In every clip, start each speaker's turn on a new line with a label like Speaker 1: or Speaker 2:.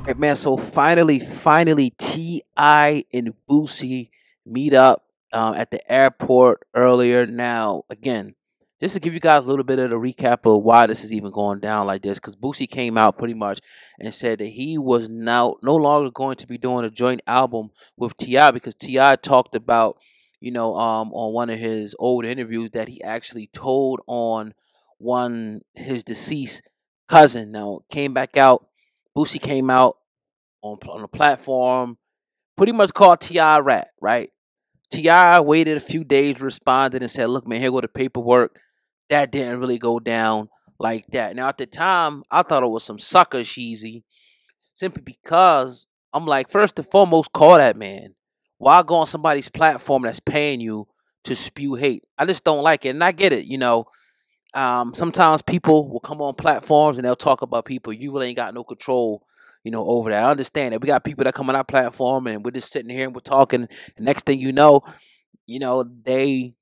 Speaker 1: Right, man. So finally, Ti and Boosie meet up at the airport earlier. Now, again, just to give you guys a little bit of the recap of why this is even going down like this, because Boosie came out pretty much and said that he was now no longer going to be doing a joint album with Ti because Ti talked about, on one of his old interviews that he actually told on one his deceased cousin. Now, came back out. Boosie came out on a platform, pretty much called Ti rat, right? Ti waited a few days, responded, and said, "Look, man, here go the paperwork." That didn't really go down like that. Now, at the time, I thought it was some sucker cheesy, simply because I'm like, first and foremost, call that man. Why go on somebody's platform that's paying you to spew hate? I just don't like it, and I get it. Sometimes people will come on platforms and they'll talk about people. You really ain't got no control, over that. I understand that. We got people that come on our platform and we're just sitting here and we're talking. And next thing they,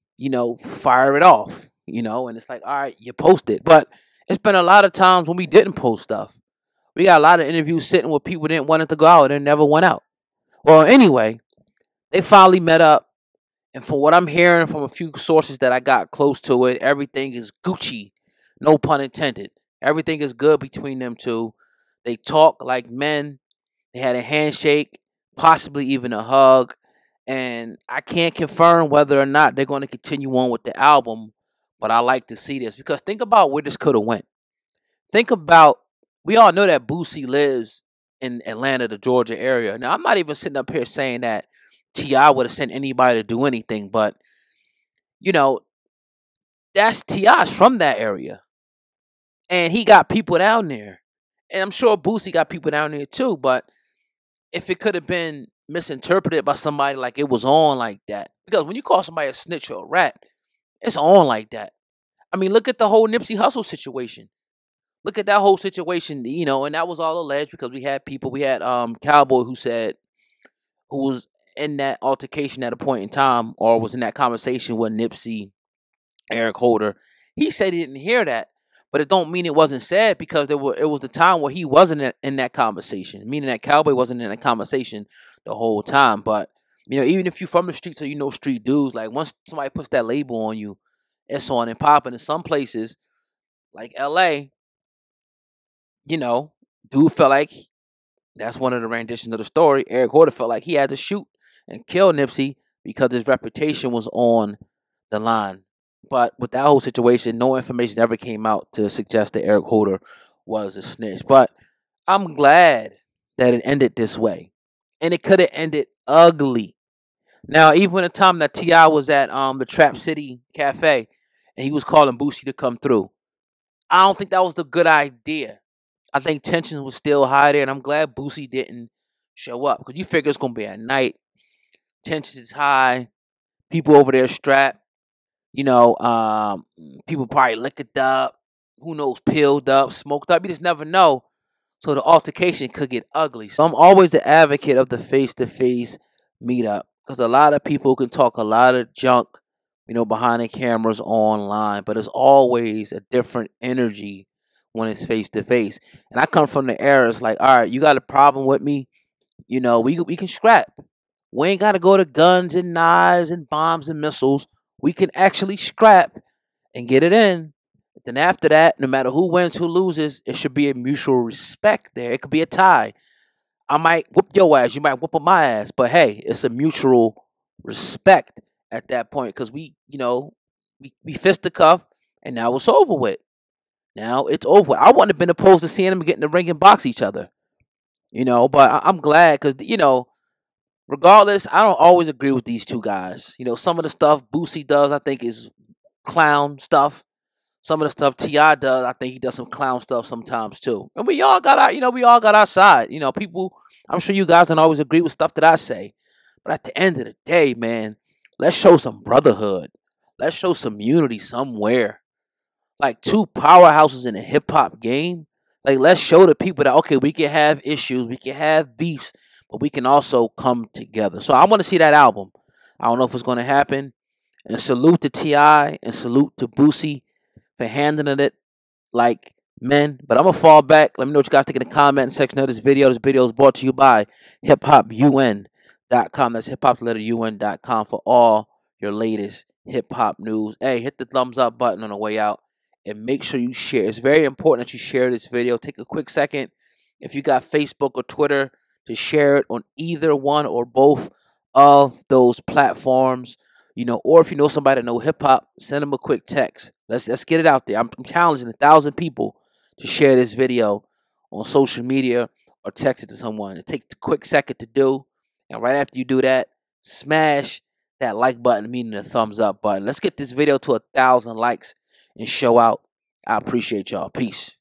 Speaker 1: fire it off, and it's like, all right, you post it. But it's been a lot of times when we didn't post stuff. We got a lot of interviews sitting with people that didn't want it to go out and never went out. Well, anyway, they finally met up. And from what I'm hearing from a few sources that I got close to it, everything is Gucci. No pun intended. Everything is good between them two. They talk like men. They had a handshake, possibly even a hug. And I can't confirm whether or not they're going to continue on with the album, but I like to see this because think about where this could have went. Think about, we all know that Boosie lives in Atlanta, the Georgia area. Now, I'm not even sitting up here saying that Ti would have sent anybody to do anything, but you know, that's Ti's from that area, and he got people down there, and I'm sure Boosie got people down there too. But if it could have been misinterpreted by somebody like it was on like that, because when you call somebody a snitch or a rat, it's on like that. I mean, look at the whole Nipsey Hussle situation. Look at that whole situation, and that was all alleged because we had Cowboy who was in that altercation at a point in time or was in that conversation with Nipsey, Eric Holder. He said he didn't hear that, but it don't mean it wasn't said because it was the time where he wasn't in that conversation, meaning that Cowboy wasn't in that conversation the whole time. But even if you're from the streets or street dudes, like once somebody puts that label on you, it's on and popping. In some places like L.A., dude felt like that's one of the renditions of the story. Eric Holder felt like he had to shoot and kill Nipsey because his reputation was on the line. But with that whole situation, no information ever came out to suggest that Eric Holder was a snitch. But I'm glad that it ended this way. And it could have ended ugly. Now, even the time that T.I. was at the Trap City Cafe and he was calling Boosie to come through, I don't think that was the good idea. I think tension was still high there, and I'm glad Boosie didn't show up because you figure it's gonna be at night. Tension is high. People over there strapped. People probably liquored up. Who knows, pilled up, smoked up. You just never know. So the altercation could get ugly. So I'm always the advocate of the face-to-face meetup because a lot of people can talk a lot of junk, behind the cameras online, but it's always a different energy when it's face to face. And I come from the era, it's like, all right, you got a problem with me, we can scrap. We ain't gotta go to guns and knives and bombs and missiles. We can actually scrap and get it in. Then after that, no matter who wins, who loses, it should be a mutual respect there. It could be a tie. I might whoop your ass, you might whoop my ass, but hey, it's a mutual respect at that point because we fisticuff and now it's over with. Now it's over. I wouldn't have been opposed to seeing them get in the ring and box each other, but I'm glad because, regardless, I don't always agree with these two guys. Some of the stuff Boosie does, I think, is clown stuff. Some of the stuff Ti does, I think he does some clown stuff sometimes too. And we all got our side. People, I'm sure you guys don't always agree with stuff that I say. But at the end of the day, man, let's show some brotherhood. Let's show some unity somewhere. Like two powerhouses in the hip hop game. Like, let's show the people that, okay, we can have issues, we can have beefs, but we can also come together. So I want to see that album. I don't know if it's going to happen. And salute to Ti and salute to Boosie for handling it like men. But I'm going to fall back. Let me know what you guys think in the comment section of this video. This video is brought to you by hiphopun.com. That's hiphop.un.com for all your latest hip hop news. Hey, hit the thumbs up button on the way out and make sure you share. It's very important that you share this video. Take a quick second. If you got Facebook or Twitter, to share it on either one or both of those platforms. Or if you know somebody that know hip hop, send them a quick text. Let's get it out there. I'm challenging 1,000 people to share this video on social media or text it to someone. It takes a quick second to do, and right after you do that, smash that like button, meaning the thumbs up button. Let's get this video to 1,000 likes and show out. I appreciate y'all. Peace.